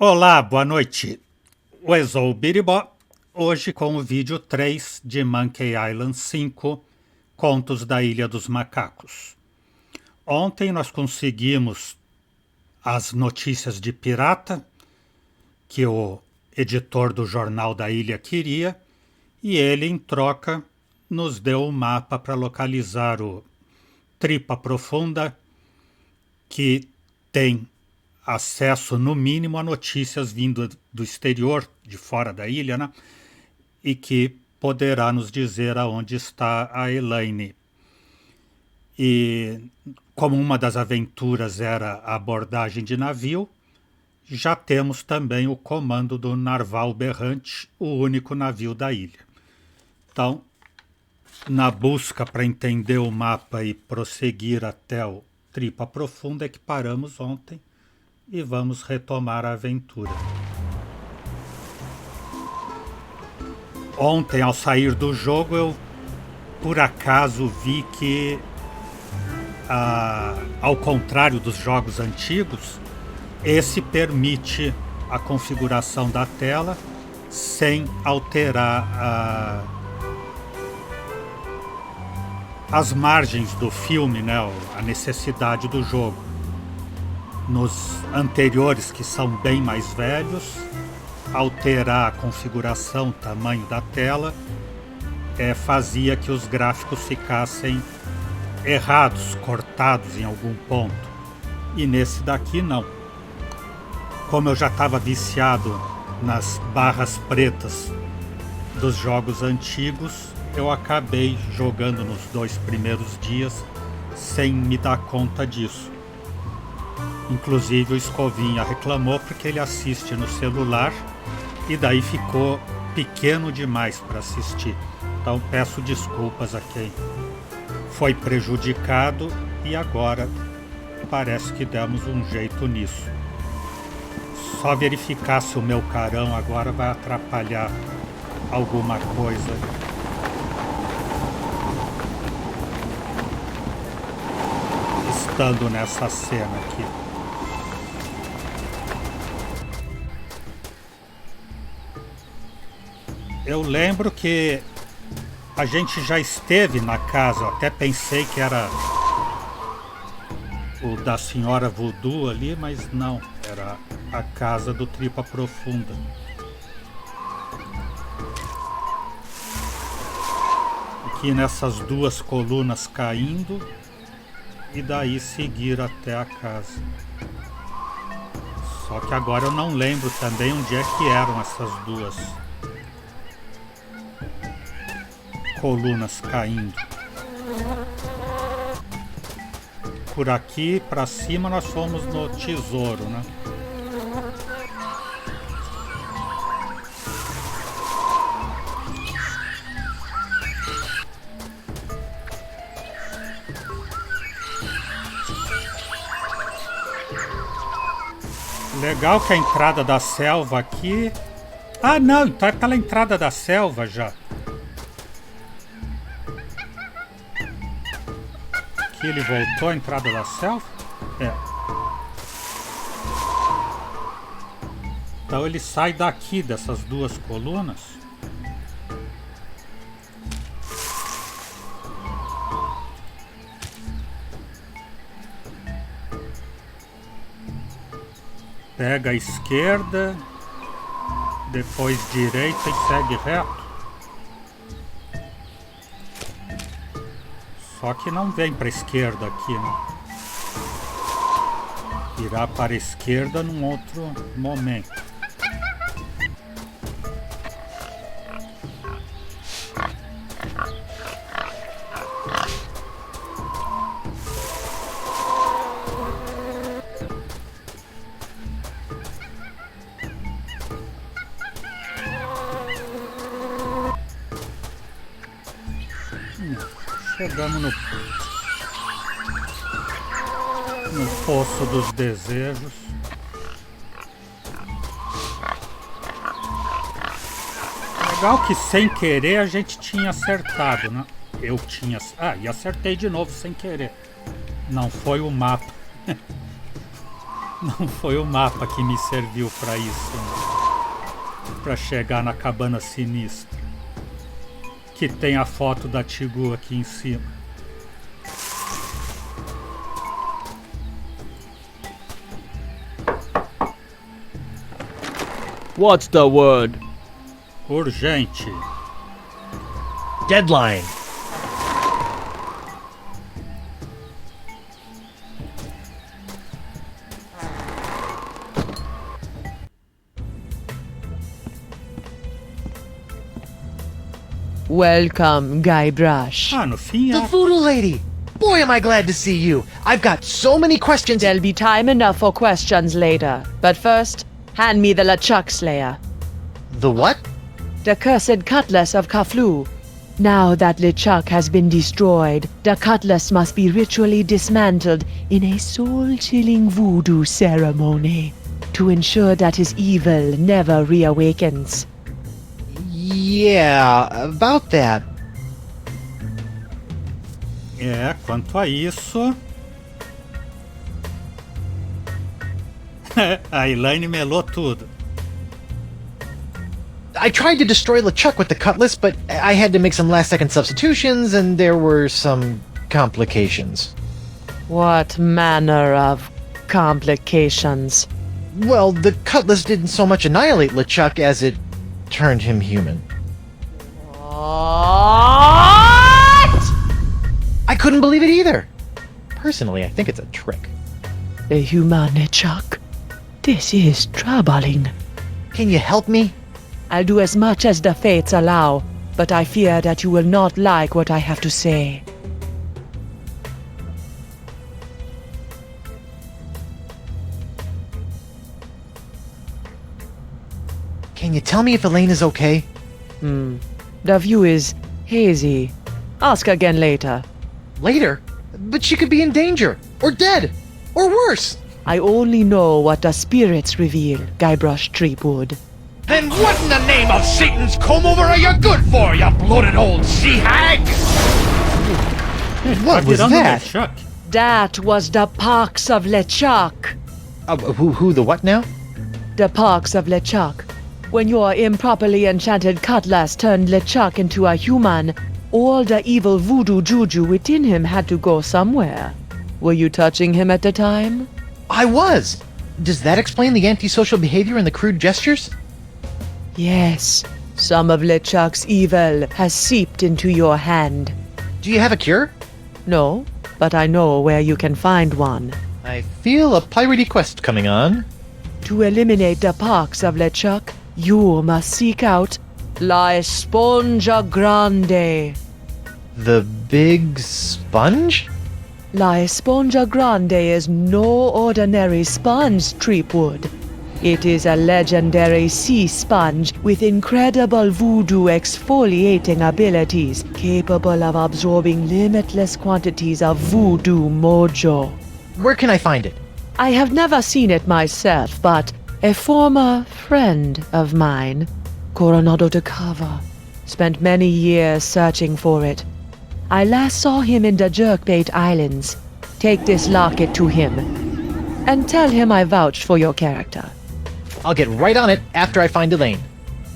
Olá, boa noite. Eu sou o Biribó, hoje com o vídeo 3 de Monkey Island 5, Contos da Ilha dos Macacos. Ontem nós conseguimos as notícias de pirata que o editor do jornal da ilha queria, e ele, em troca, nos deu um mapa para localizar o Tripa Profunda, que tem acesso, no mínimo, a notícias vindo do exterior, de fora da ilha, né? E que poderá nos dizer aonde está a Elaine. E como uma das aventuras era a abordagem de navio, já temos também o comando do Narval Berrante, o único navio da ilha. Então, na busca para entender o mapa e prosseguir até o Tripa Profunda, é que paramos ontem e vamos retomar a aventura. Ontem, ao sair do jogo, eu por acaso vi que, ao contrário dos jogos antigos, esse permite a configuração da tela sem alterar as margens do filme, né? A necessidade do jogo. Nos anteriores, que são bem mais velhos, alterar a configuração, o tamanho da tela, fazia que os gráficos ficassem errados, cortados em algum ponto. E nesse daqui não. Como eu já estava viciado nas barras pretas dos jogos antigos, eu acabei jogando nos 2 primeiros dias sem me dar conta disso. Inclusive o Escovinha reclamou porque ele assiste no celular e daí ficou pequeno demais para assistir. Então peço desculpas a quem foi prejudicado e agora parece que demos um jeito nisso. Só verificar se o meu carão agora vai atrapalhar alguma coisa. Estando nessa cena aqui. Eu lembro que a gente já esteve na casa, eu até pensei que era o da senhora Voodoo ali, mas não, era a casa do Tripa Profunda. Aqui nessas 2 colunas caindo e daí seguir até a casa. Só que agora eu não lembro também onde é que eram essas 2 colunas caindo. Por aqui para cima nós fomos no tesouro, né? Legal que a entrada da selva aqui... Ah, não, então é pela entrada da selva já. Aqui ele voltou à entrada da selva? É. Então ele sai daqui, dessas 2 colunas. Pega a esquerda, depois direita e segue reto. Só que não vem para a esquerda aqui, né? Irá para a esquerda num outro momento. Chegamos no Poço dos Desejos. Legal que sem querer a gente tinha acertado, né? Eu tinha... Ah, e acertei de novo sem querer. Não foi o mapa. Não foi o mapa que me serviu para isso, para chegar na cabana sinistra, que tem a foto da Tigu aqui em cima. What's the word? Urgente. Deadline. Welcome, Guybrush. Ah, no fim The é... voodoo lady! Boy, am I glad to see you. I've got so many questions. There'll be time enough for questions later. But first, hand me the LeChuck Slayer, The what? the cursed cutlass of Kaflu. Now that LeChuck has been destroyed, the cutlass must be ritually dismantled in a soul-chilling voodoo ceremony to ensure that his evil never reawakens. Yeah, about that. É, quanto a isso... A Elaine melou tudo. I tried to destroy LeChuck with the cutlass, but I had to make some last-second substitutions, and there were some complications. What manner of complications? Well, the cutlass didn't so much annihilate LeChuck as it turned him human. What? I couldn't believe it either. Personally, I think it's a trick. The human LeChuck. This is troubling. Can you help me? I'll do as much as the fates allow, but I fear that you will not like what I have to say. Can you tell me if Elaine is okay? The view is hazy. Ask again later. Later? But she could be in danger, or dead, or worse. I only know what the spirits reveal, Guybrush Threepwood. Then what in the name of Satan's comb-over are you good for, you bloated old sea hag? What was Virando that? LeChuck. That was the pox of LeChuck. Who the what now? The pox of LeChuck. When your improperly enchanted cutlass turned LeChuck into a human, all the evil voodoo juju within him had to go somewhere. Were you touching him at the time? I was! Does that explain the antisocial behavior and the crude gestures? Yes. Some of LeChuck's evil has seeped into your hand. Do you have a cure? No, but I know where you can find one. I feel a piratey quest coming on. To eliminate the pox of LeChuck, you must seek out La Esponja Grande. The big sponge? La Esponja Grande is no ordinary sponge, Threepwood. It is a legendary sea sponge with incredible voodoo exfoliating abilities, capable of absorbing limitless quantities of voodoo mojo. Where can I find it? I have never seen it myself, but a former friend of mine, Coronado de Cava, spent many years searching for it. I last saw him in the Jerkbait Islands. Take this locket to him, and tell him I vouched for your character. I'll get right on it after I find Elaine.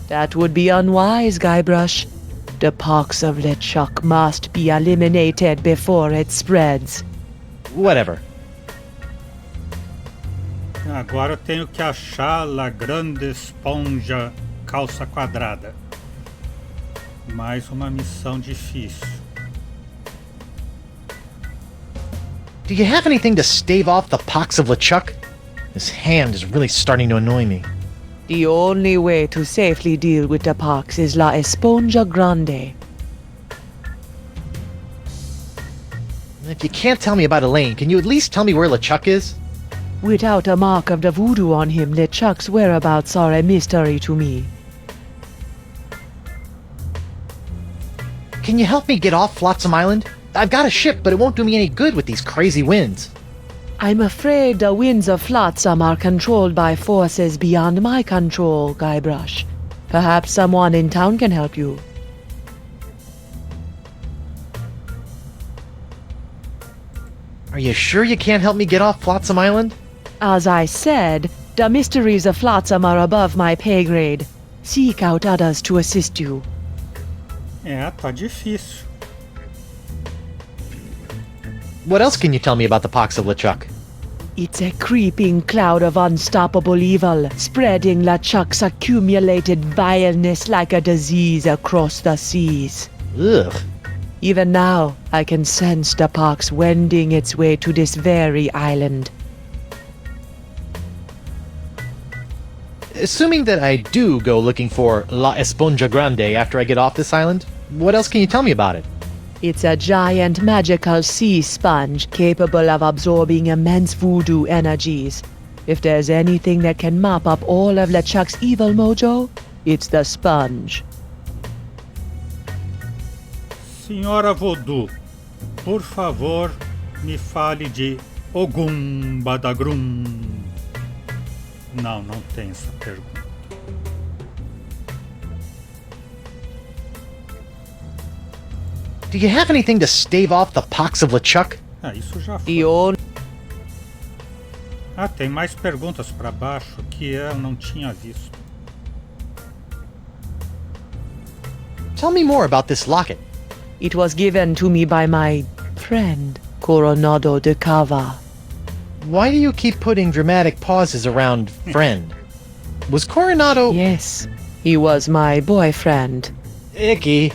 That would be unwise, Guybrush. The pox of LeChuck must be eliminated before it spreads. Whatever. Agora eu tenho que achar La Grande Esponja Calça Quadrada. Mais uma missão difícil. Do you have anything to stave off the pox of LeChuck? His hand is really starting to annoy me. The only way to safely deal with the pox is La Esponja Grande. If you can't tell me about Elaine, can you at least tell me where LeChuck is? Without a mark of the voodoo on him, LeChuck's whereabouts are a mystery to me. Can you help me get off Flotsam Island? I've got a ship, but it won't do me any good with these crazy winds. I'm afraid the winds of Flotsam are controlled by forces beyond my control, Guybrush. Perhaps someone in town can help you. Are you sure you can't help me get off Flotsam Island? As I said, the mysteries of Flotsam are above my pay grade. Seek out others to assist you. É, tá difícil. What else can you tell me about the pox of LeChuck? It's a creeping cloud of unstoppable evil, spreading LeChuck's accumulated vileness like a disease across the seas. Ugh. Even now, I can sense the pox wending its way to this very island. Assuming that I do go looking for La Esponja Grande after I get off this island, what else can you tell me about it? It's a giant magical sea sponge capable of absorbing immense voodoo energies. If there's anything that can mop up all of LeChuck's evil mojo, it's the sponge. Senhora Voodoo, por favor, me fale de Ogum Badagrum. Não, não tem essa pergunta. Do you have anything to stave off the pox of LeChuck? Ah, isso já foi. The only Ah, tem mais perguntas para baixo que eu não tinha visto. Tell me more about this locket. It was given to me by my friend, Coronado de Cava. Why do you keep putting dramatic pauses around friend? Was Coronado... Yes, he was my boyfriend. Icky.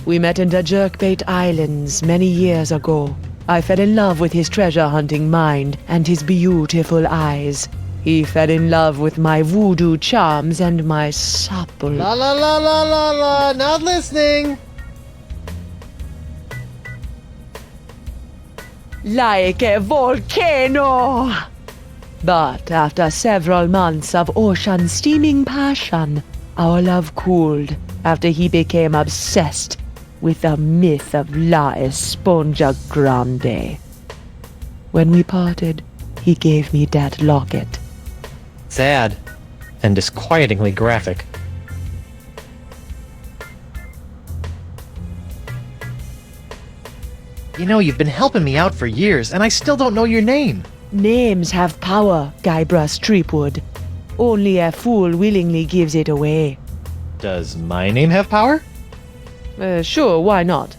We met in the Jerkbait Islands many years ago. I fell in love with his treasure-hunting mind and his beautiful eyes. He fell in love with my voodoo charms and my supple... La la la la la la, not listening. like a volcano. But after several months of ocean-steaming passion, our love cooled after he became obsessed with the myth of La Esponja Grande. When we parted, he gave me that locket. Sad. And disquietingly graphic. You know, you've been helping me out for years, and I still don't know your name. Names have power, Guybrush Streepwood. Only a fool willingly gives it away. Does my name have power? Sure, why not?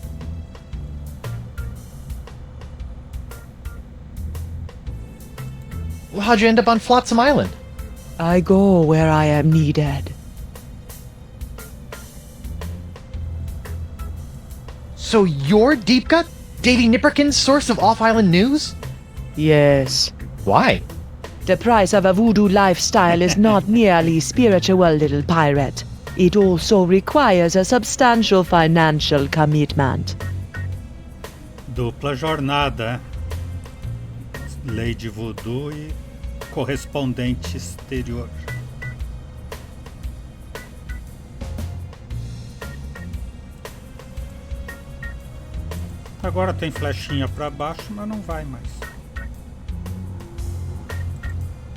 Well, how'd you end up on Flotsam Island? I go where I am needed. So you're Deep Gut? Davy Nipperkin's source of off-island news? Yes. Why? The price of a voodoo lifestyle is not merely spiritual, little pirate. It also requires a substantial financial commitment. Dupla jornada, Lady Voodoo e correspondente exterior. Agora tem flechinha para baixo, mas não vai mais.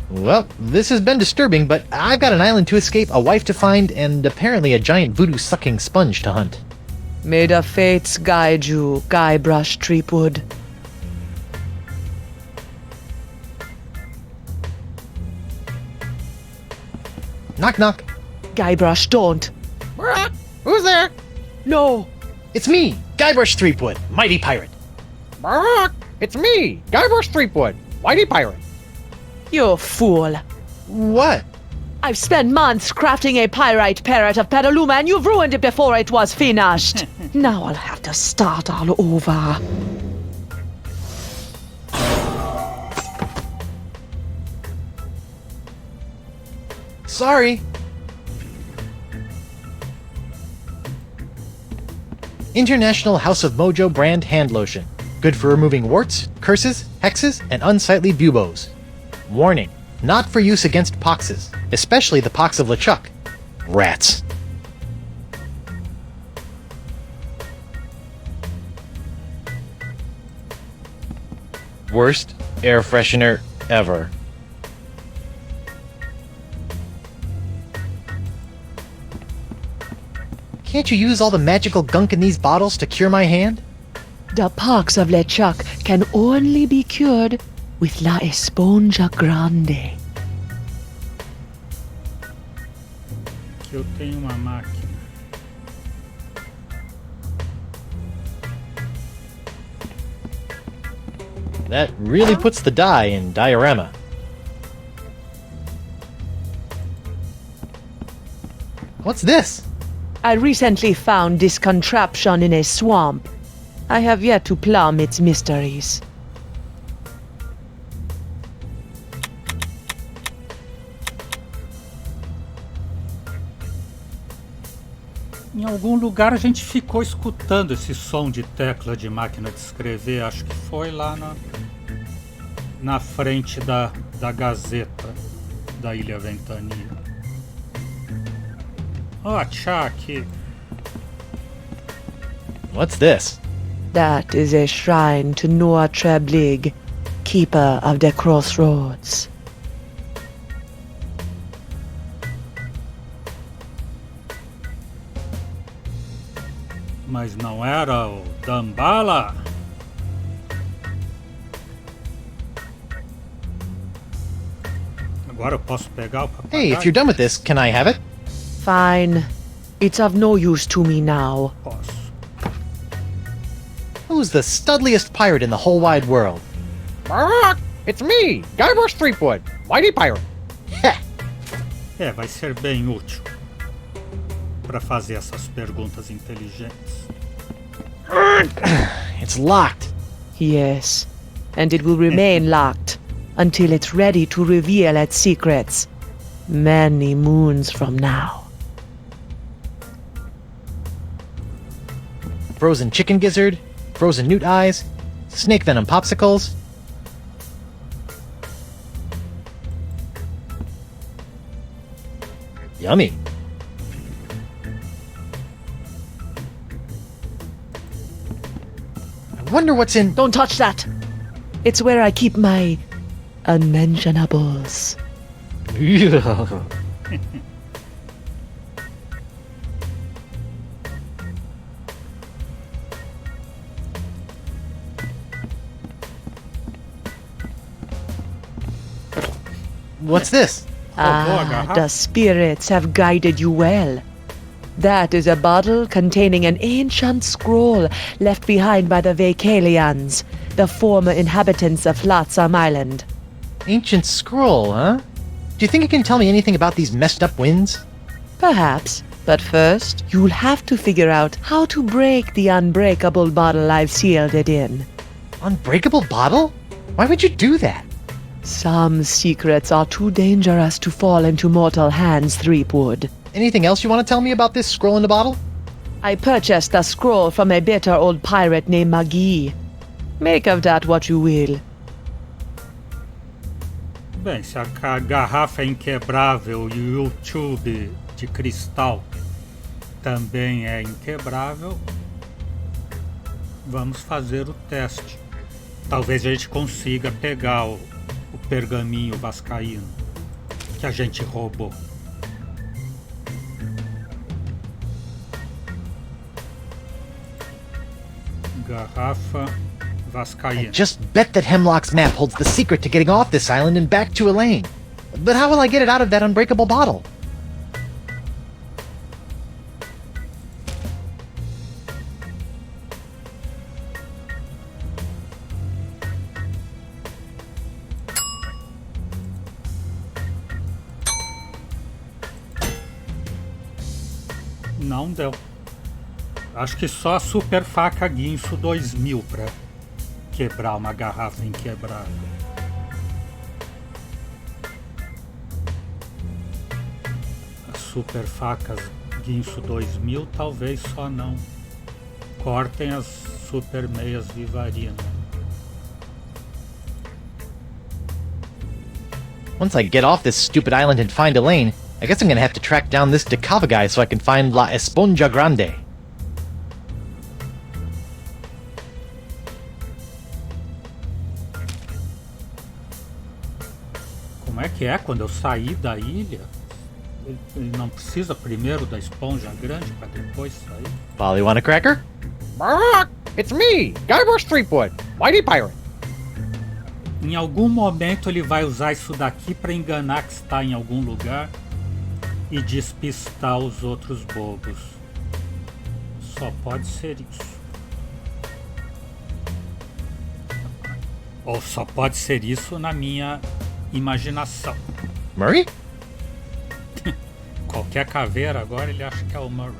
Well, this has been disturbing, but I've got an island to escape, a wife to find, and apparently a giant voodoo-sucking sponge to hunt. May the fates guide you, Guybrush Streepwood. Knock knock. Guybrush, don't. Who's there? No! It's me, Guybrush Threepwood, mighty pirate. It's me, Guybrush Threepwood, mighty pirate. You fool. What? I've spent months crafting a pyrite parrot of Petaluma and you've ruined it before it was finished. Now I'll have to start all over. Sorry. International House of Mojo brand hand lotion. Good for removing warts, curses, hexes, and unsightly buboes. Warning, not for use against poxes, especially the pox of LeChuck. Rats. Worst air freshener ever. Can't you use all the magical gunk in these bottles to cure my hand? The pox of LeChuck can only be cured with la esponja grande. Aqui eu tenho uma máquina. That really puts the die in diorama. What's this? I recently found this contraption in a swamp. I have yet to plumb its mysteries. Em algum lugar a gente ficou escutando esse som de tecla de máquina de escrever. Acho que foi lá na frente da Gazeta da Ilha Ventania. Ó, tchá, aqui. What's this? That is a shrine to Noah Treblig, keeper of the crossroads. Mas não era o Dambala? Agora eu posso pegar o papagaio? Hey, if you're done with this, can I have it? Fine. It's of no use to me now. Posso. Who's the studliest pirate in the whole wide world? Bark! It's me, Guybrush Threepwood, Mighty Pirate. Heh! É, vai ser bem útil para fazer essas perguntas inteligentes. It's locked. Yes, and it will remain locked until it's ready to reveal its secrets many moons from now. Frozen chicken gizzard, frozen newt eyes, snake venom popsicles. Yummy. I wonder what's in... Don't touch that! It's where I keep my unmentionables. What's this? The spirits have guided you well. That is a bottle containing an ancient scroll left behind by the Vacalians, the former inhabitants of Flotsam Island. Ancient scroll, huh? Do you think it can tell me anything about these messed up winds? Perhaps, but first, you'll have to figure out how to break the unbreakable bottle I've sealed it in. Unbreakable bottle? Why would you do that? Some secrets are too dangerous to fall into mortal hands, Threepwood. Anything else you want to tell me about this scroll in the bottle? I purchased the scroll from a bitter old pirate named Magee. Make of that what you will. Bem, se a garrafa é inquebrável e o YouTube de cristal também é inquebrável, vamos fazer o teste. Talvez a gente consiga pegar o pergaminho vascaíno que a gente roubou. Garrafa vascaína. Just bet that Hemlock's map holds the secret to getting off this island and back to Elaine. But how will I get it out of that unbreakable bottle? Não deu. Acho que só a super faca guinso 2000 para quebrar uma garrafa inquebrável. As super facas guinso 2000 talvez só não cortem as super meias vivarina. Once I get off this stupid island and find Elaine, I guess I'm gonna have to track down this Decava guy so I can find La Esponja Grande. Como é que é quando eu sair da ilha? Ele não precisa primeiro da esponja grande para depois sair? Polly, want a cracker? Bark! It's me, Guybrush Threepwood, Mighty Pirate. Em algum momento ele vai usar isso daqui para enganar que está em algum lugar e despistar os outros bobos. Só pode ser isso. Ou só pode ser isso na minha imaginação. Murray? Qualquer caveira agora ele acha que é o Murray.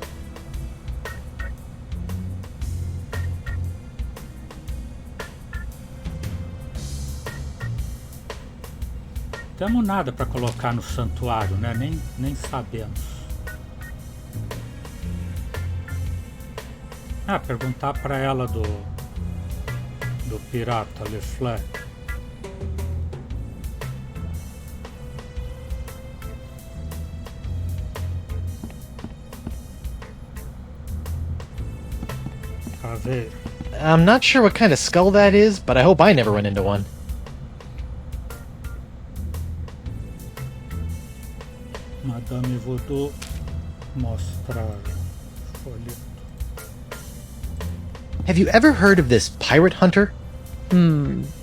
Temos nada para colocar no santuário, né? Nem sabemos. Ah, perguntar para ela do pirata Le Fleur. Caveira. I'm not sure what kind of skull that is, but I hope I never run into one. Madame Voodoo mostrar folheto. Have you ever heard of this pirate hunter?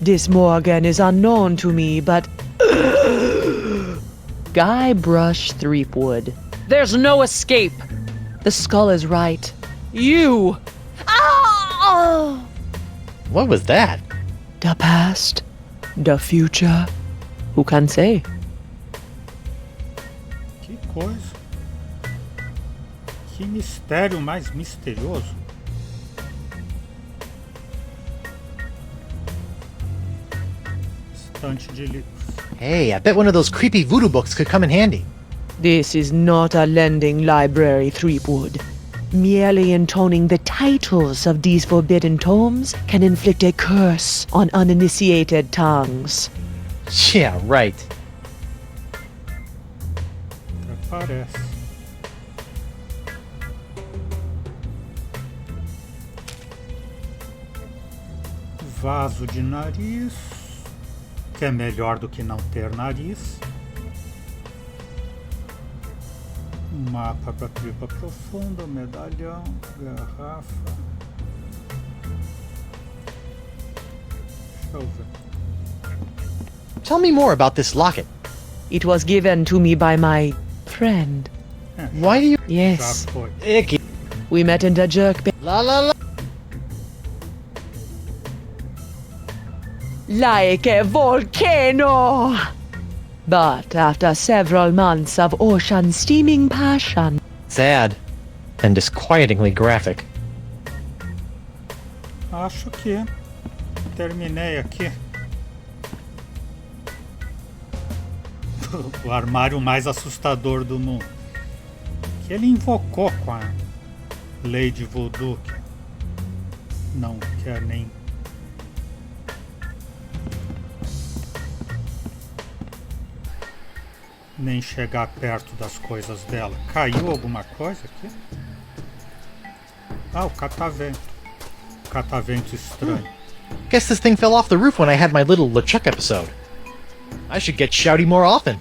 This Morgan is unknown to me, but... Guybrush Threepwood. There's no escape! The skull is right. You! Ah! What was that? The past, the future, who can say? Que coisa. Que mistério mais misterioso. Estante de livros. Hey, I bet one of those creepy voodoo books could come in handy. This is not a lending library, Threepwood. Merely intoning the titles of these forbidden tomes can inflict a curse on uninitiated tongues. Yeah, right. Até parece. Vaso de nariz, que é melhor do que não ter nariz. Mapa para tripa profunda, medalhão, garrafa. Deixa eu ver. Tell me more about this locket. It was given to me by my friend. Why do you... Yes, Já foi. Icky. we met in the jerk bin. La la la. Like a volcano! But after several months of ocean steaming passion, Sad. And disquietingly graphic. Acho que terminei aqui. O armário mais assustador do mundo. Que ele invocou com a Lady Voodoo. Que não quer nem chegar perto das coisas dela. Caiu alguma coisa aqui? Ah, o catavento. Catavento estranho. Guess this thing fell off the roof when I had my little LeChuck episode. I should get shouty more often.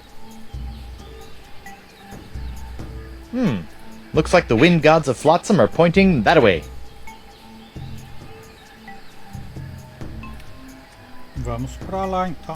Looks like the wind gods of Flotsam are pointing that way. Vamos pra lá então.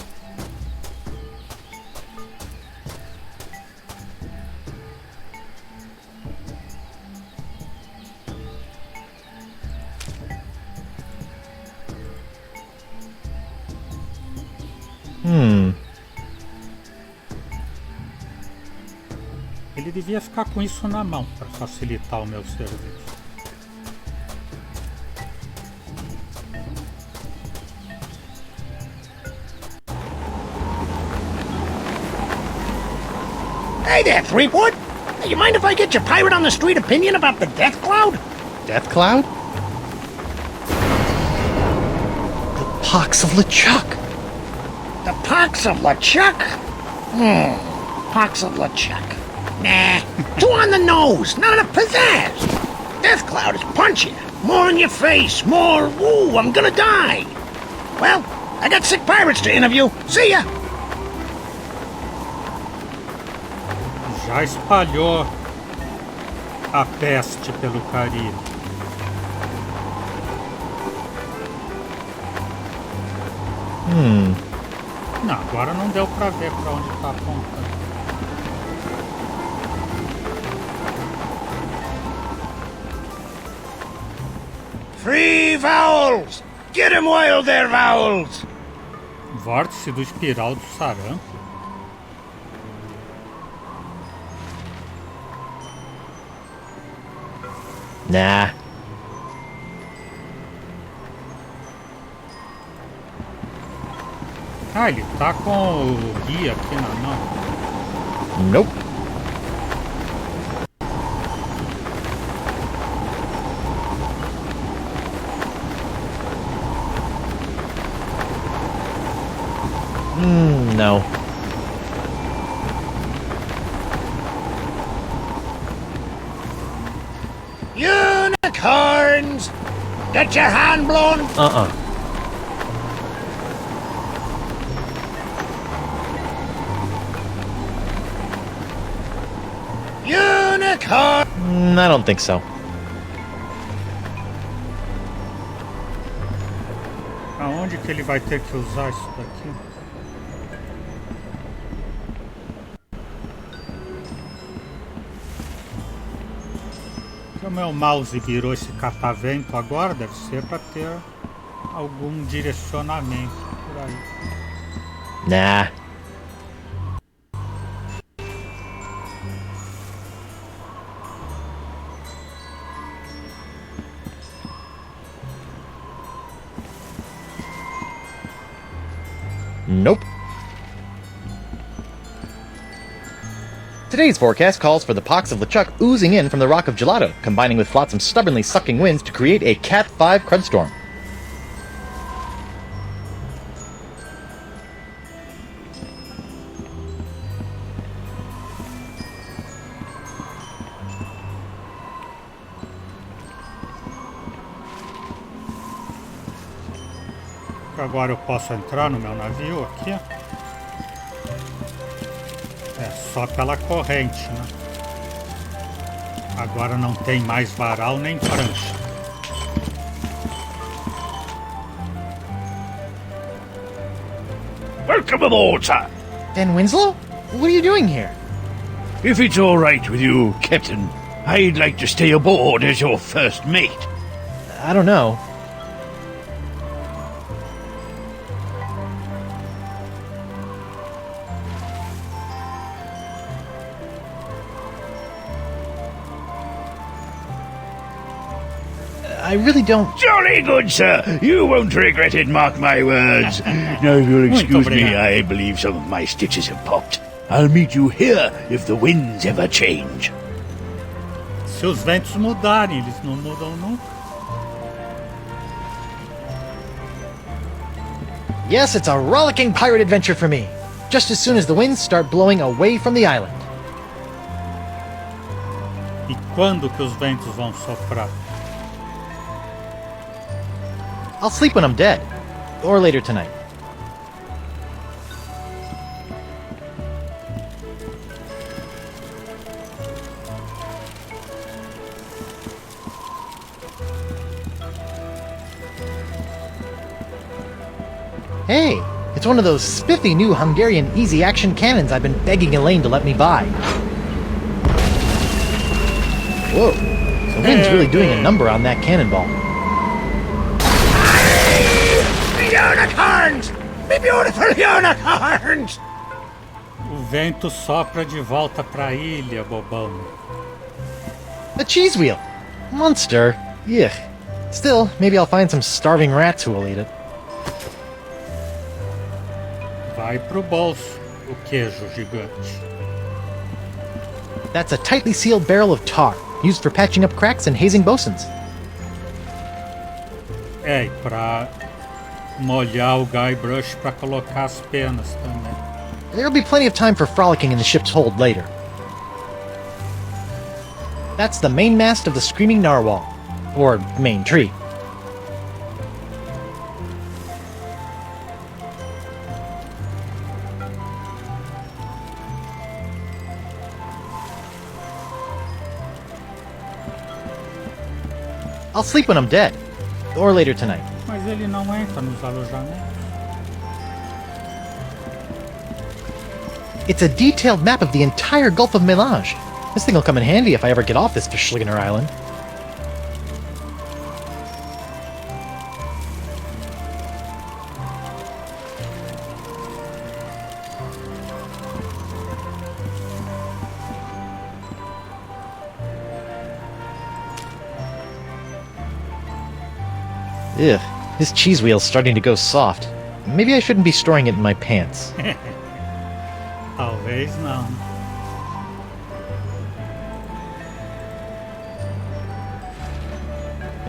Ele devia ficar com isso na mão para facilitar o meu serviço. Hey there, Threepwood. Hey, you mind if I get your pirate on the street opinion about the death cloud? Death Cloud? The pox of LeChuck. The pox of LeChuck? Pox of LeChuck. Nah, too on the nose, not enough pizzazz. Death cloud is punchy. More in your face, more, ooh, I'm gonna die. Well, I got sick pirates to interview. See ya. Já espalhou a peste pelo Caribe. Não, agora não deu pra ver pra onde tá apontando. Free vowels! Get him while they're vowels! Vórtice do espiral do sarampo. Nah. Ah, ele tá com o guia aqui na mão. Nope. No. Unicorns! Get your hand blown! Unicorn! I don't think so. Aonde que ele vai ter que usar isso daqui? O meu mouse virou esse catavento agora, deve ser para ter algum direcionamento por aí. Nah. Nope. Today's forecast calls for the pox of LeChuck oozing in from the Rock of Gelato, combining with flotsam stubbornly sucking winds to create a Cat 5 crudstorm. Agora eu posso entrar no meu navio aqui. É só pela corrente, né? Agora não tem mais varal nem prancha. Welcome aboard, sir! Dan Winslow? What are you doing here? If it's all right with you, Captain, I'd like to stay aboard as your first mate. I don't know. I really don't... Jolly good, sir! You won't regret it, mark my words. Now, if you'll excuse me, I believe some of my stitches have popped. I'll meet you here if the winds ever change. Se os ventos mudarem, eles não mudam nunca. Yes, it's a rollicking pirate adventure for me. Just as soon as the winds start blowing away from the island. E quando que os ventos vão soprar? I'll sleep when I'm dead. Or later tonight. Hey, it's one of those spiffy new Hungarian easy-action cannons I've been begging Elaine to let me buy. Whoa, the wind's really doing a number on that cannonball. Unicorns! Me beautiful unicorns! O vento sopra de volta pra ilha, bobão. A cheese wheel! Monster! Yuck. Still, maybe I'll find some starving rats who will eat it. Vai pro bolso, o queijo gigante. That's a tightly sealed barrel of tar, used for patching up cracks and hazing bosuns. É, e pra molhar o guybrush pra colocar as penas também. There'll be plenty of time for frolicking in the ship's hold later. That's the mainmast of the Screaming Narwhal. Or main tree. I'll sleep when I'm dead. Or later tonight. Mas ele não entra nos alojamentos. It's a detailed map of the entire Gulf of Melange. This thing will come in handy if I ever get off this Verschlingener island. Ugh, this cheese wheel's starting to go soft. Maybe I shouldn't be storing it in my pants. Talvez não.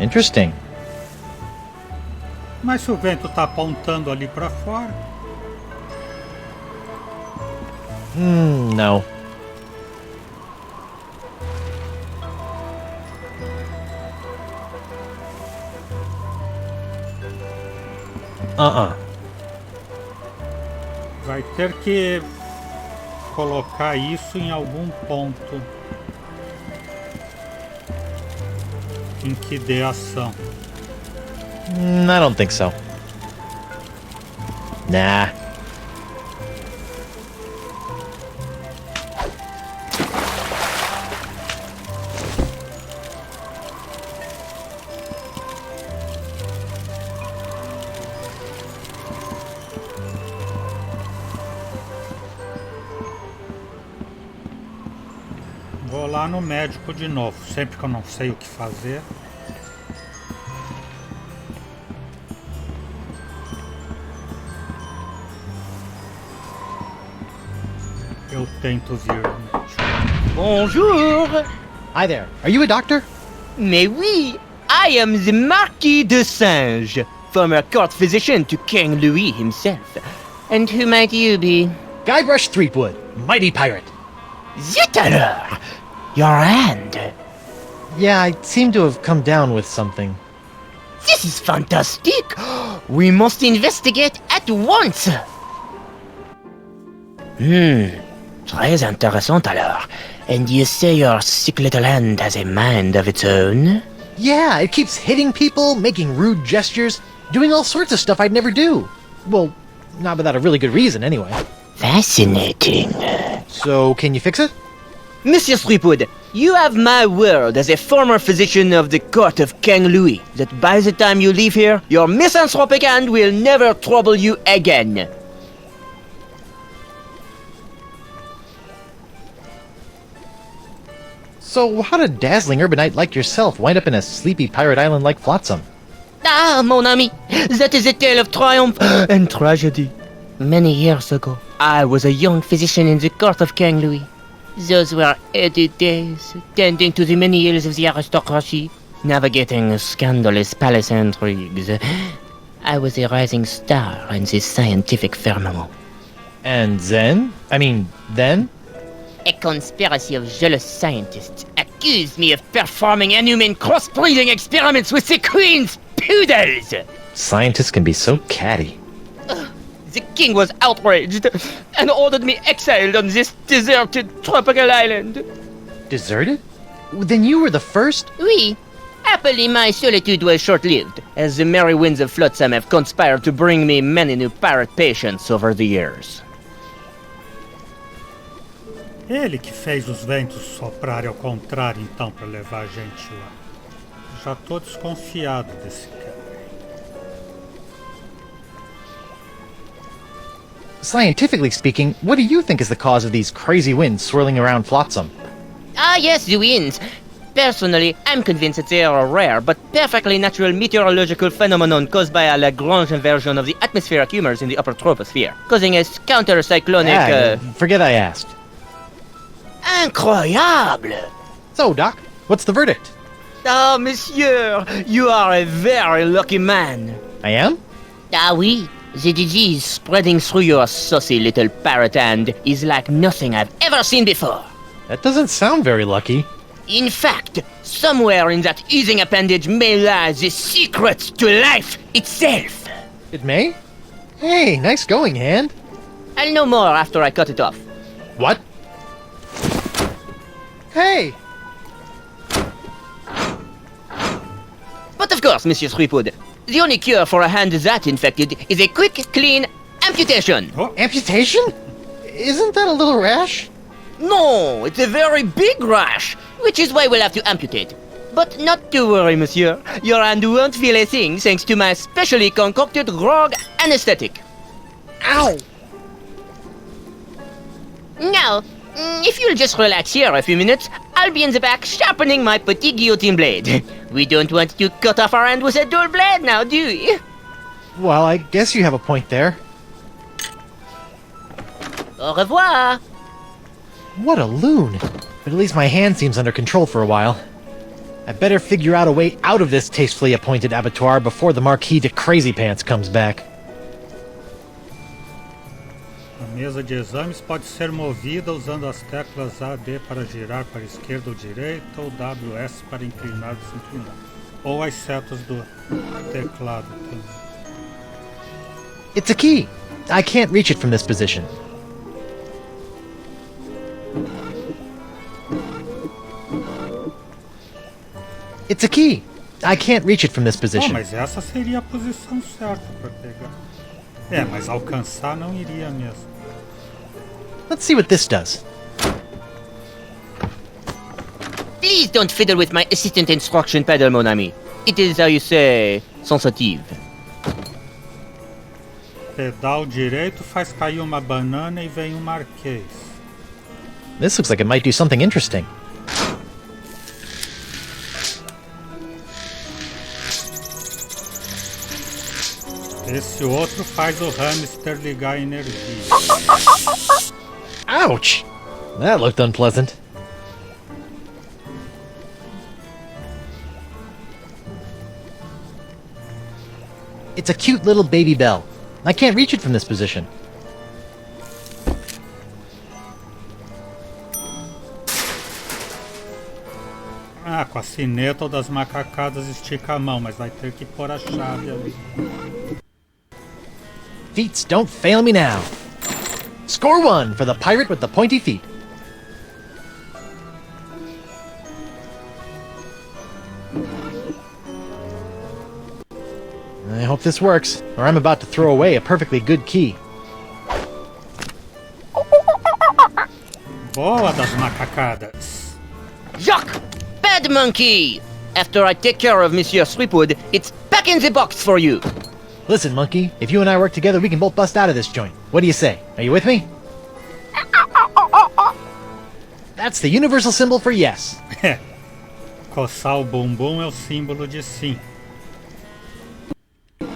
Interesting. Mas se o vento tá apontando ali para fora, No. vai ter que colocar isso em algum ponto em que dê ação. I don't think so. Nah. Vou lá no médico de novo, sempre que eu não sei o que fazer. Eu tento vir ao médico. Bonjour! Hi there. Are you a doctor? Mais oui, I am the Marquis de Singe, former court physician to King Louis himself. And who might you be? Guybrush Threepwood, mighty pirate. Zut alors! Your hand! Yeah, I seem to have come down with something. This is fantastic! We must investigate at once! Très intéressant alors. And you say your sick little hand has a mind of its own? Yeah, it keeps hitting people, making rude gestures, doing all sorts of stuff I'd never do. Well, not without a really good reason, anyway. Fascinating. So, can you fix it? Monsieur Threepwood, you have my word as a former physician of the court of King Louis that by the time you leave here, your misanthropic hand will never trouble you again. So, how did a dazzling urbanite like yourself wind up in a sleepy pirate island like Flotsam? Ah, mon ami, that is a tale of triumph and tragedy. Many years ago, I was a young physician in the court of King Louis. Those were heady days, tending to the many ills of the aristocracy, navigating scandalous palace intrigues. I was a rising star in the scientific firmament. And then? Then? A conspiracy of jealous scientists accused me of performing inhuman cross-breeding experiments with the queen's poodles! Scientists can be so catty. The king was outraged and ordered me exiled on this deserted tropical island. Deserted? Then you were the first? Oui. Happily, my solitude was short-lived, as the merry winds of Flotsam have conspired to bring me many new pirate patients over the years. Ele que fez os ventos soprarem ao contrário, então, para levar a gente lá. Já tô desconfiado desse cara. Scientifically speaking, what do you think is the cause of these crazy winds swirling around Flotsam? Ah, yes, the winds. Personally, I'm convinced that they are a rare but perfectly natural meteorological phenomenon caused by a Lagrange inversion of the atmospheric humors in the upper troposphere, causing a counter-cyclonic... Forget I asked. Incroyable! So, Doc, what's the verdict? Ah, monsieur, you are a very lucky man. I am? Ah, oui. The disease spreading through your saucy little parrot hand is like nothing I've ever seen before. That doesn't sound very lucky. In fact, somewhere in that oozing appendage may lie the secret to life itself. It may? Hey, nice going, hand. I'll know more after I cut it off. What? Hey! But of course, Monsieur Threepwood, the only cure for a hand that infected is a quick, clean amputation. Oh, Amputation? Isn't that a little rash? No, it's a very big rash, which is why we'll have to amputate. But not to worry, monsieur. Your hand won't feel a thing thanks to my specially concocted grog anesthetic. Ow! Now, if you'll just relax here a few minutes, I'll be in the back sharpening my petit guillotine blade. We don't want to cut off our hand with a dull blade now, do we? Well, I guess you have a point there. Au revoir. What a loon! But at least my hand seems under control for a while. I better figure out a way out of this tastefully appointed abattoir before the Marquis de Crazy Pants comes back. A mesa de exames pode ser movida usando as teclas A, D para girar para a esquerda ou direita, ou W, S para inclinar e desinclinar. Ou as setas do teclado também. It's a key! I can't reach it from this position. It's a key! I can't reach it from this Oh, position. mas essa seria a posição certa para pegar. É, mas alcançar não iria mesmo. Let's see what this does. Please don't fiddle with my assistant instruction pedal, mon ami. It is, how you say, sensitive. Pedal direito faz cair uma banana e vem um marquês. This looks like it might do something interesting. Esse outro faz o hamster ligar a energia. Ouch! That looked unpleasant. It's a cute little baby bell. I can't reach it from this position. Ah, com a sineta ou das macacadas estica a mão, mas vai ter que pôr a chave ali. Feats don't fail me now. Score 1 for the pirate with the pointy feet. I hope this works, or I'm about to throw away a perfectly good key. Boa das macacadas! Jacques! Bad monkey! After I take care of Monsieur Sweetwood, it's back in the box for you! Listen, monkey, if you and I work together, we can both bust out of this joint. What do you say? Are you with me? That's the universal symbol for yes. É, coçar o bumbum é o símbolo de sim. E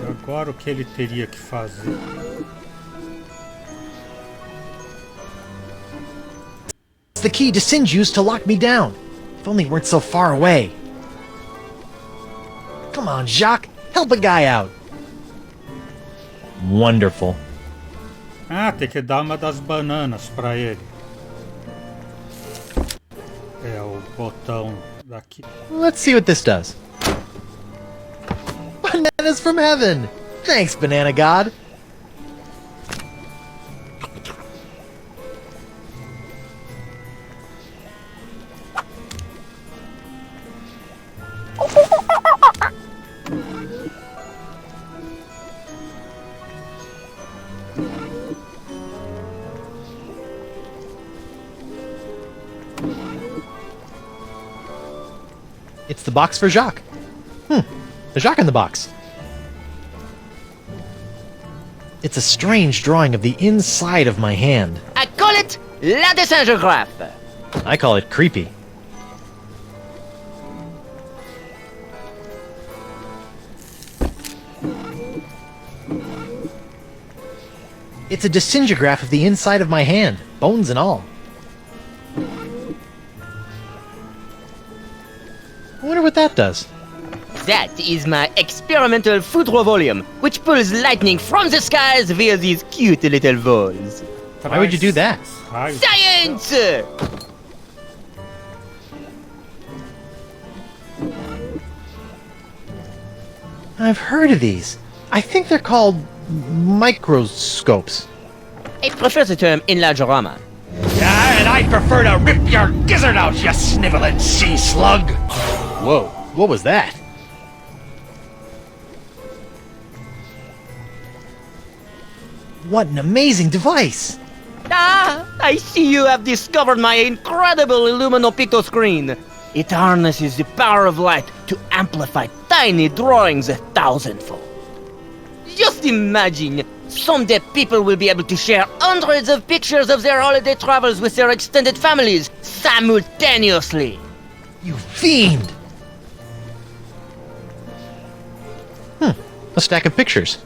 agora o que ele teria que fazer? It's the key Descend used to lock me down. If only it weren't so far away. Come on, Jacques, help a guy out. Wonderful. Ah, tem que dar uma das bananas pra ele. É o botão daqui. Let's see what this does. Bananas from heaven! Thanks, Banana God. It's the box for Jacques. The Jacques in the box. It's a strange drawing of the inside of my hand. I call it la dessingeographe. I call it creepy. It's a desingograph of the inside of my hand, bones and all. I wonder what that does. That is my experimental foudre volume, which pulls lightning from the skies via these cute little balls. Why would you do that? Science! I've heard of these. I think they're called microscopes. I prefer the term enlargerama. Yeah, and I prefer to rip your gizzard out, you sniveling sea slug! Whoa, what was that? What an amazing device! Ah, I see you have discovered my incredible Illuminopicto screen. It harnesses the power of light to amplify tiny drawings 1,000-fold. Just imagine, someday people will be able to share hundreds of pictures of their holiday travels with their extended families simultaneously. You fiend! A stack of pictures.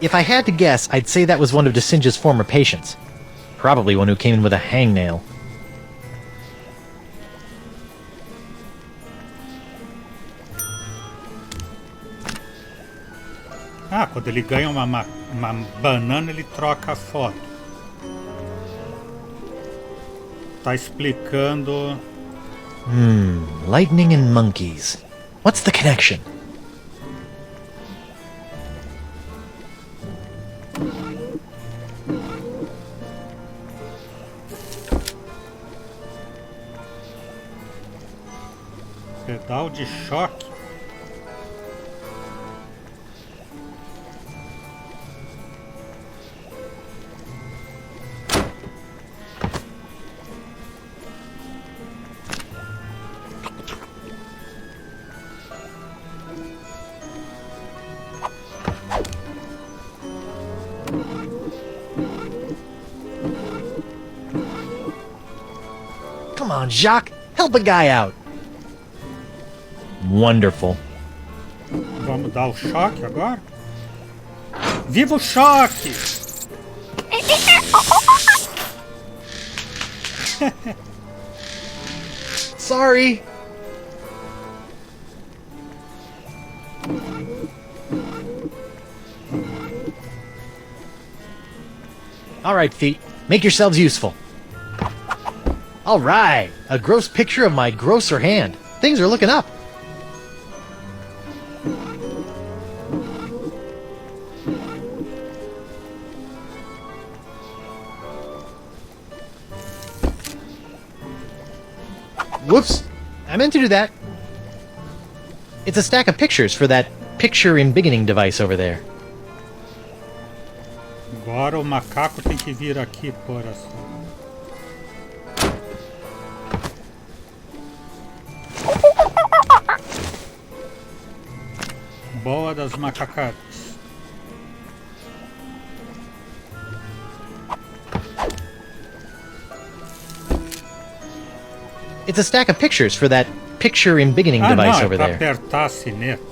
If I had to guess, I'd say that was one of DeSinge's former patients. Probably one who came in with a hangnail. Ah, quando ele ganha uma banana, ele troca a foto. Tá explicando... Lightning and monkeys. What's the connection? Pedal de choque. Come on, Jacques! Help a guy out! Wonderful. Vamos dar o choque agora? Viva o choque! Sorry! Alright, feet. Make yourselves useful. Alright! A gross picture of my grosser hand. Things are looking up. Whoops! I meant to do that. It's a stack of pictures for that picture embiggening device over there. Agora o macaco tem que vir aqui por assim. Boa das macacadas. It's a stack of pictures for that picture embiggening device não, over pra there. apertar a sineta.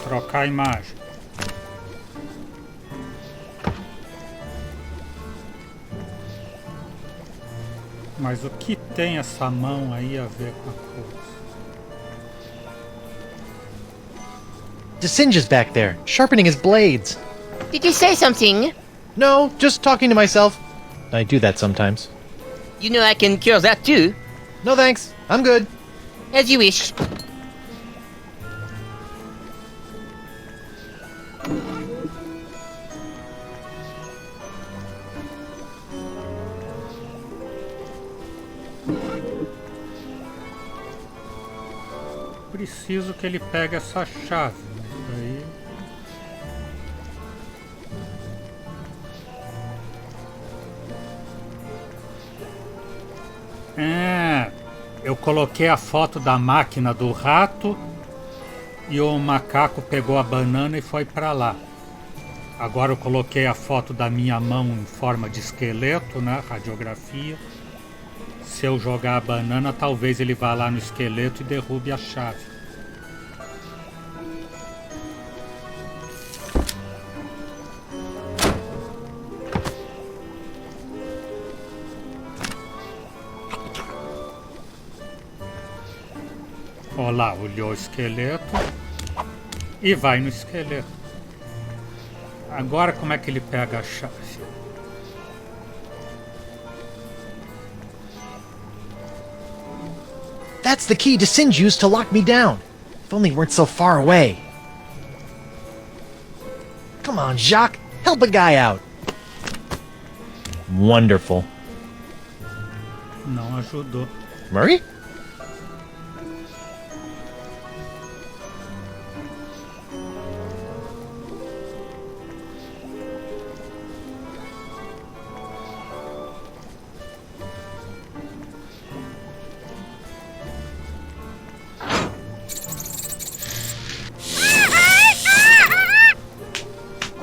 Trocar a imagem. Mas o que tem essa mão aí a ver com a coisa? DeSinge's back there, sharpening his blades. Did you say something? No, just talking to myself. I do that sometimes. You know I can cure that too. No thanks, I'm good. As you wish. Preciso que ele pegue essa chave. Daí... eu coloquei a foto da máquina do rato e o macaco pegou a banana e foi para lá. Agora eu coloquei a foto da minha mão em forma de esqueleto, né? Radiografia. Se eu jogar a banana, talvez ele vá lá no esqueleto e derrube a chave. Olha lá, olhou o esqueleto e vai no esqueleto. Agora como é que ele pega a chave? That's the key DeSinge used to lock me down. If only we weren't so far away. Come on, Jacques. Help a guy out. Wonderful. Não ajudou. Murray?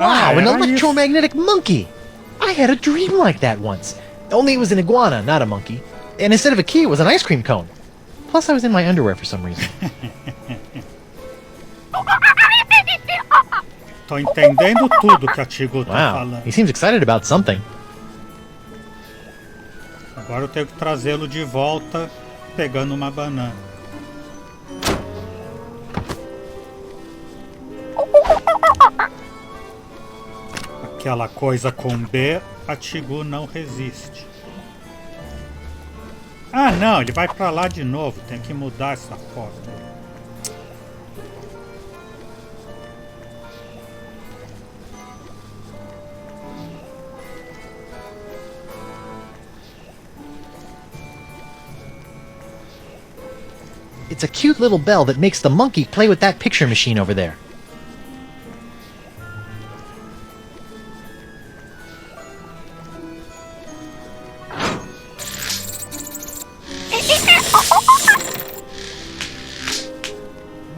Wow, an era electromagnetic monkey! I had a dream like that once. Only it was an iguana, not a monkey. And instead of a key, it was an ice cream cone. Plus, I was in my underwear for some reason. Tô entendendo tudo que a Tigu tá Wow, falando. he seems excited about something. Agora eu tenho que trazê-lo de volta pegando uma banana. Aquela coisa com B, a Tigu não resiste. Ah não, ele vai pra lá de novo, tem que mudar essa foto. It's a cute little bell that makes the monkey play with that picture machine over there.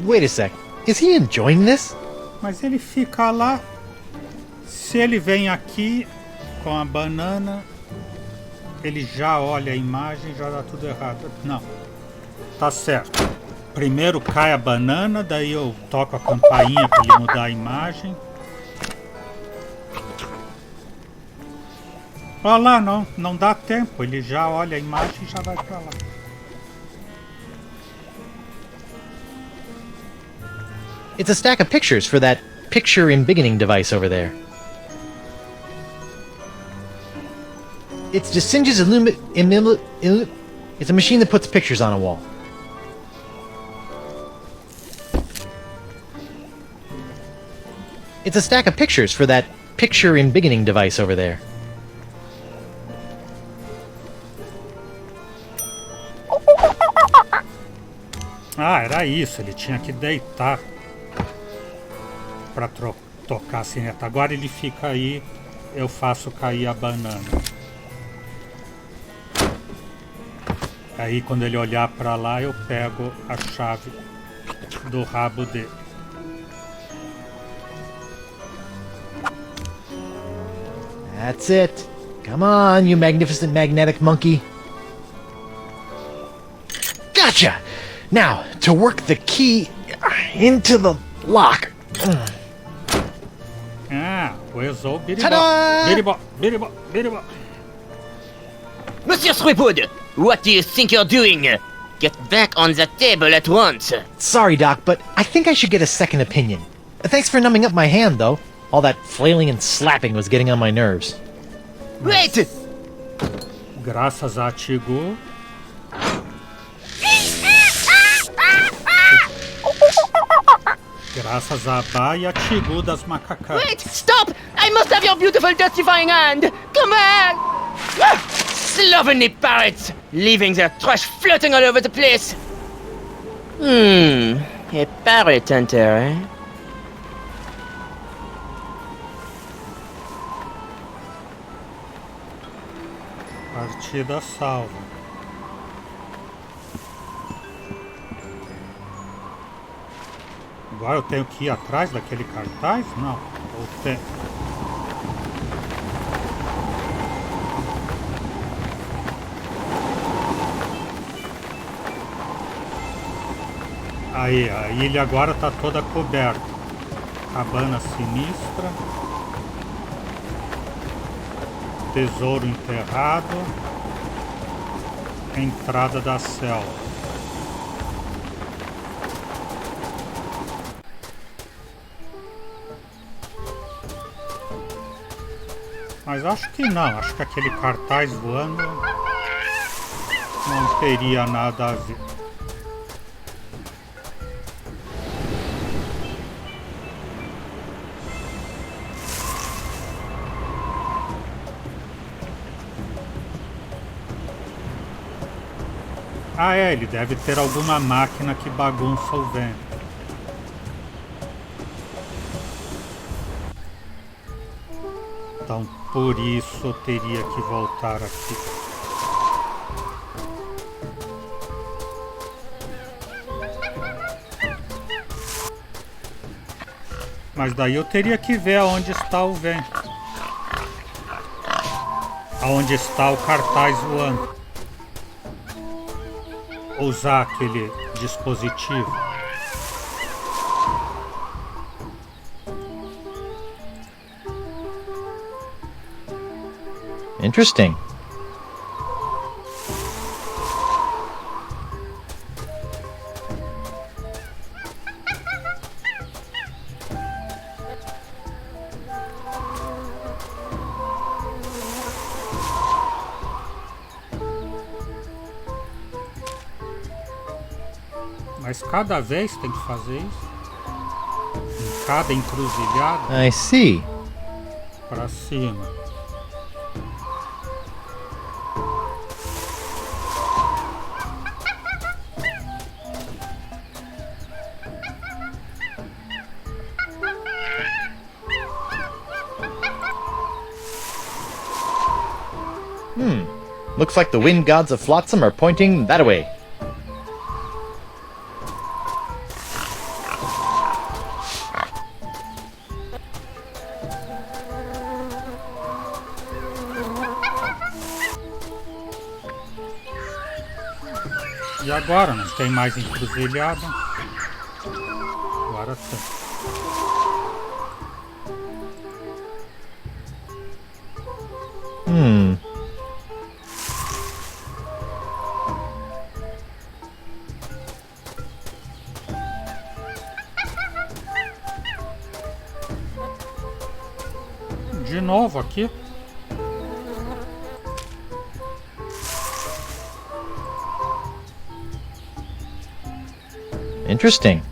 Wait a sec. Is he enjoying this? Mas ele fica lá. Se ele vem aqui com a banana, ele já olha a imagem e já dá tudo errado. Não. Tá certo. Primeiro cai a banana, daí eu toco a campainha para ele mudar a imagem. Olha lá, não dá tempo. Ele já olha a imagem e já vai para lá. It's a stack of pictures for that picture embiggening device over there. It's DeSinge's It's a machine that puts pictures on a wall. It's a stack of pictures for that picture embiggening device over there. Ah, era isso. Ele tinha que deitar para tocar a sineta. Agora ele fica aí, eu faço cair a banana. Aí quando ele olhar para lá, eu pego a chave do rabo dele. That's it. Come on, you magnificent magnetic monkey. Gotcha! Now, to work the key into the lock. Ah, usou o biribó. Ta-da! Biribó, biribó, biribó. Monsieur Threepwood, what do you think you're doing? Get back on the table at once. Sorry, Doc, but I think I should get a second opinion. Thanks for numbing up my hand, though. All that flailing and slapping was getting on my nerves. Wait! Graças a Tigu. Graças a Bá e a Tigu das macacas. Wait! Stop! I must have your beautiful justifying hand! Come on! Ah! Slovenly parrots! Leaving their trash floating all over the place! A parrot hunter, eh? Partida salva. Agora eu tenho que ir atrás daquele cartaz? Não. Voltei. Aí, a ilha agora tá toda coberta. Cabana sinistra. Tesouro enterrado. Entrada da selva. Mas acho que não. Acho que aquele cartaz voando não teria nada a ver. Ah, é, ele deve ter alguma máquina que bagunça o vento. Então, por isso eu teria que voltar aqui. Mas daí eu teria que ver aonde está o vento. Aonde está o cartaz voando. Usar aquele dispositivo. Interesting. Mas cada vez tem que fazer isso. Em cada encruzilhada. I see. Pra cima. Looks like the wind gods of Flotsam are pointing that way. E agora? Não tem mais encruzilhada? Agora tem. De novo aqui. Interesting.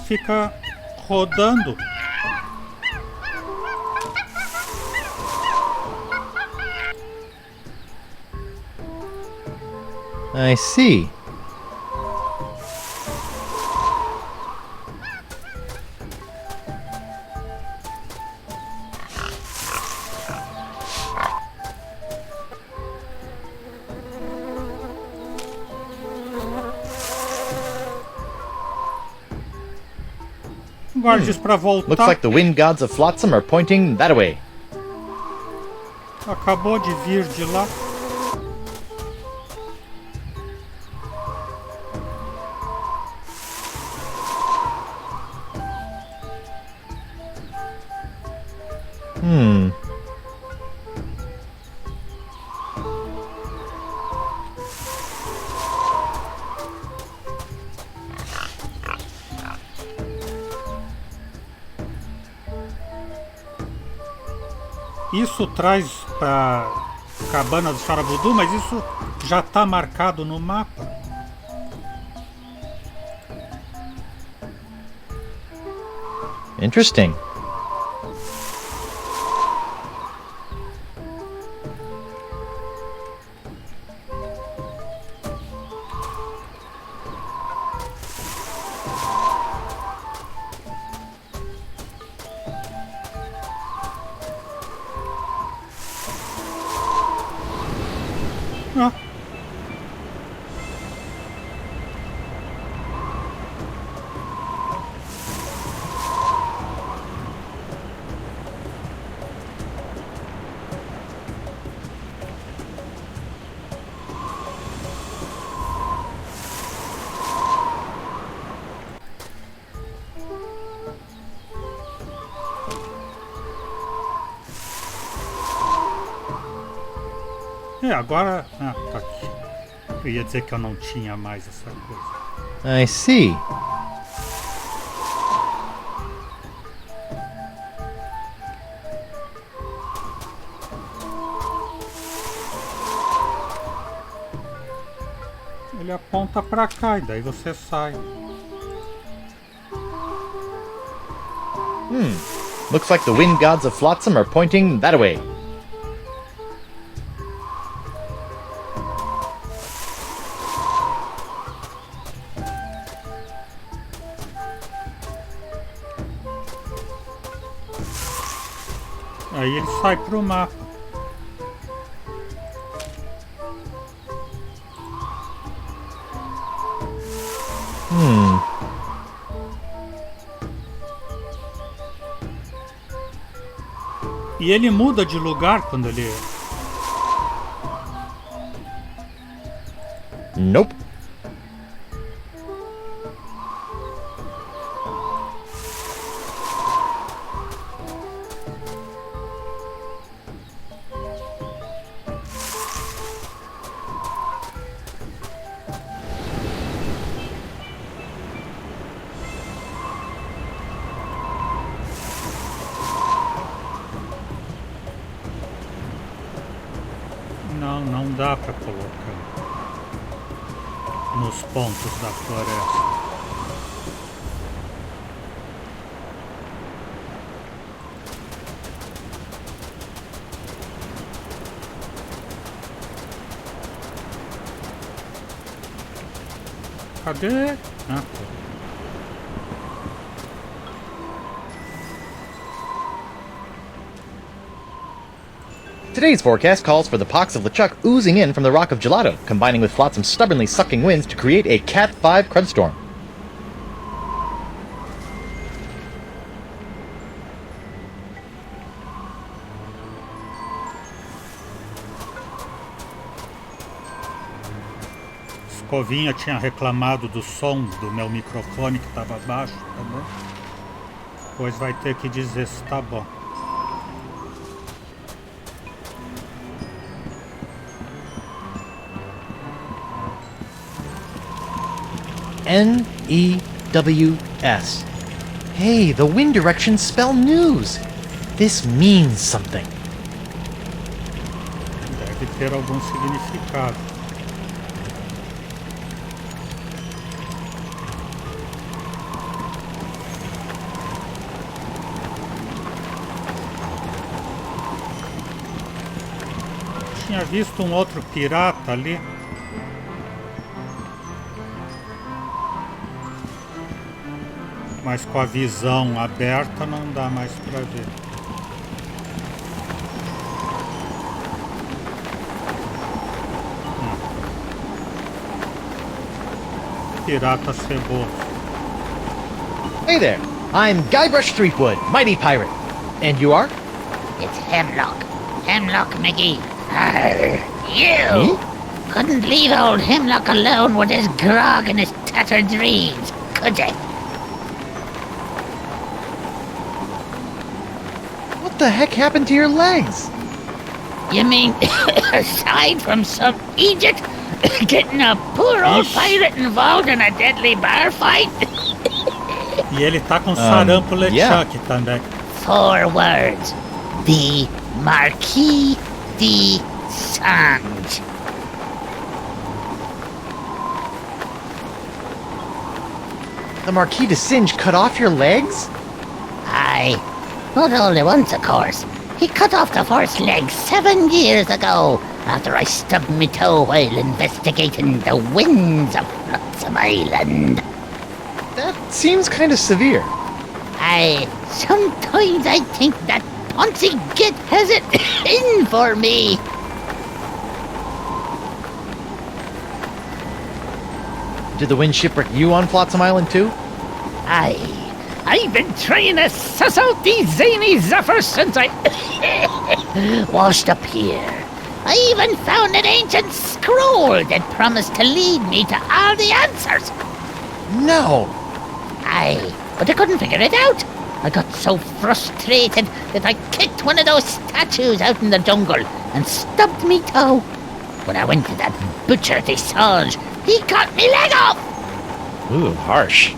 Fica rodando. I see. Agora diz pra voltar. Looks like the wind gods of Flotsam are pointing that way. Acabou de vir de lá. Isso traz pra cabana do Sarabudu, mas isso já tá marcado no mapa. Interesting. Ah. Agora... Ah, tá aqui. Eu ia dizer que eu não tinha mais essa coisa. I see. Ele aponta pra cá e daí você sai. Looks like the wind gods of Flotsam are pointing that way. Aí ele sai pro mapa. E ele muda de lugar quando ele... Nope. Não dá para colocar nos pontos da floresta. Cadê? Ah, tá. Today's forecast calls for the pox of LeChuck oozing in from the Rock of Gelato, combining with flotsam stubbornly sucking winds to create a Cat 5 crudstorm. Escovinha tinha reclamado do som do meu microfone que estava baixo também. Pois vai ter que dizer se tá bom. N-E-W-S. Hey, the wind directions spell news. This means something. Deve ter algum significado. Tinha visto um outro pirata ali. Mas com a visão aberta não dá mais para ver. Pirata ceboso. Hey there, I'm Guybrush Threepwood, mighty pirate. And you are? It's Hemlock. Hemlock McGee. Arr, you! Couldn't leave old Hemlock alone with his grog and his tattered dreams, could you? What the heck happened to your legs? You mean, aside from some Egypt getting a poor old pirate involved in a deadly bar fight? E ele tá com sarampo LeChuck também. 4 words. The Marquis de Sange. The Marquis de Singe cut off your legs? Aye. Not only once, of course. He cut off the first leg 7 years ago, after I stubbed me toe while investigating the winds of Flotsam Island. That seems kind of severe. Aye, sometimes I think that Ponzi Git has it in for me. Did the wind shipwreck you on Flotsam Island too? Aye. I've been trying to suss out these zany zephyrs since I washed up here. I even found an ancient scroll that promised to lead me to all the answers. No! Aye, but I couldn't figure it out. I got so frustrated that I kicked one of those statues out in the jungle and stubbed me toe. When I went to that butcher de Sange, he cut me leg off. Ooh, harsh.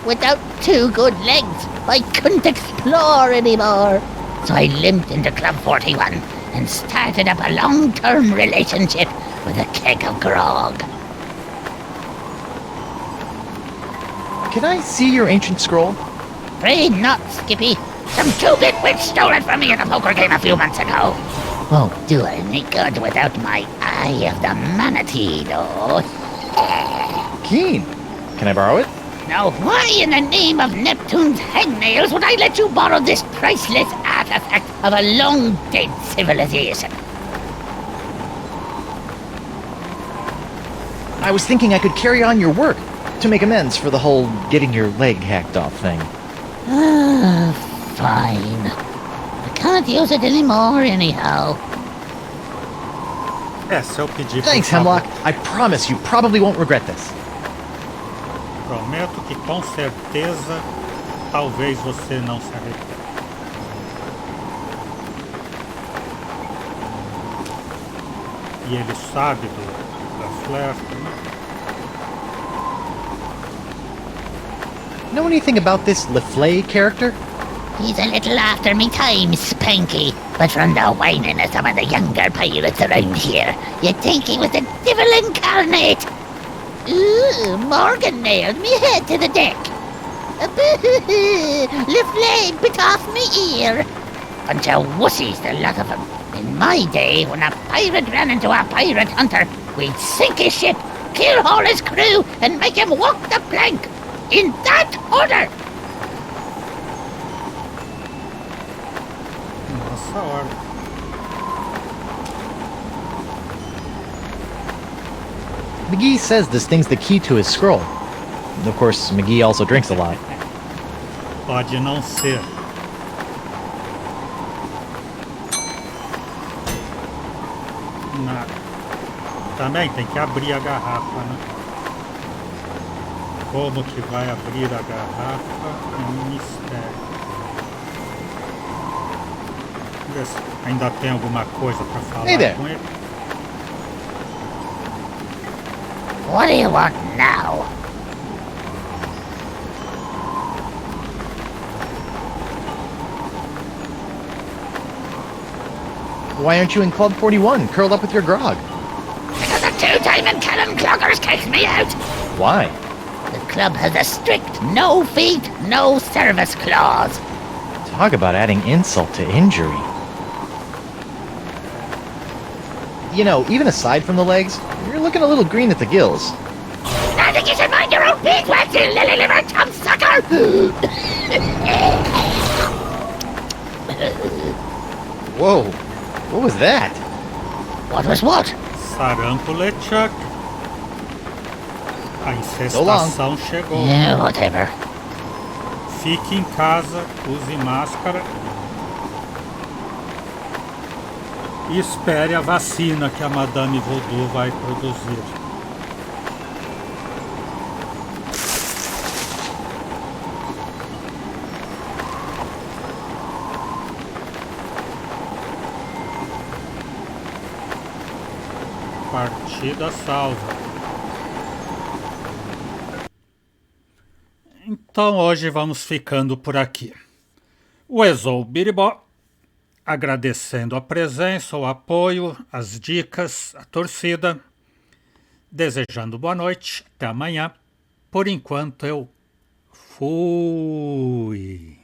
Without 2 good legs, I couldn't explore anymore. So I limped into Club 41 and started up a long-term relationship with a keg of grog. Can I see your ancient scroll? Afraid not, Skippy. Some 2-bit witch stole it from me in a poker game a few months ago. Won't do any good without my Eye of the Manatee, though. Keen. Can I borrow it? Now, why in the name of Neptune's hangnails would I let you borrow this priceless artifact of a long-dead civilization? I was thinking I could carry on your work to make amends for the whole getting your leg hacked off thing. Ah, fine. I can't use it anymore anyhow. Se eu pedir por Thanks, favor, Hemlock. I promise you probably won't regret this. prometo que com certeza, talvez você não se arrependa. E ele sabe da flerte, né? Know anything about this LeFlay character? He's a little after me time, Spanky. But from the whining of some of the younger pirates around here, you'd think he was the devil incarnate. Ooh, Morgan nailed me head to the deck. LeFlay bit off me ear. Bunch of wussies, the lot of them. In my day, when a pirate ran into a pirate hunter, we'd sink his ship, kill all his crew, and make him walk the plank. In that order! Nossa ordem. McGee says this thing's the key to his scroll. And of course, McGee also drinks a lot. Pode não ser. Também tem que abrir a garrafa, né? Como que vai abrir a garrafa é um mistério. Vamos ver se ainda tem alguma coisa para falar Hey there. com ele. What do you want now? Why aren't you in Club 41, curled up with your grog? Because the two-timing cannon cloggers kicked me out. Why? The club has a strict no feet, no service clause. Talk about adding insult to injury. You know, even aside from the legs, you're looking a little green at the gills. I think you should mind your own beeswax, you lily-livered chum sucker! Whoa, what was that? What was what? Sarampo LeChuck. A infestação chegou. Yeah, whatever. Fique em casa, use máscara e espere a vacina que a Madame Voodoo vai produzir. Partida salva. Então hoje vamos ficando por aqui. O Exou Biribó, agradecendo a presença, o apoio, as dicas, a torcida, desejando boa noite, até amanhã. Por enquanto eu fui.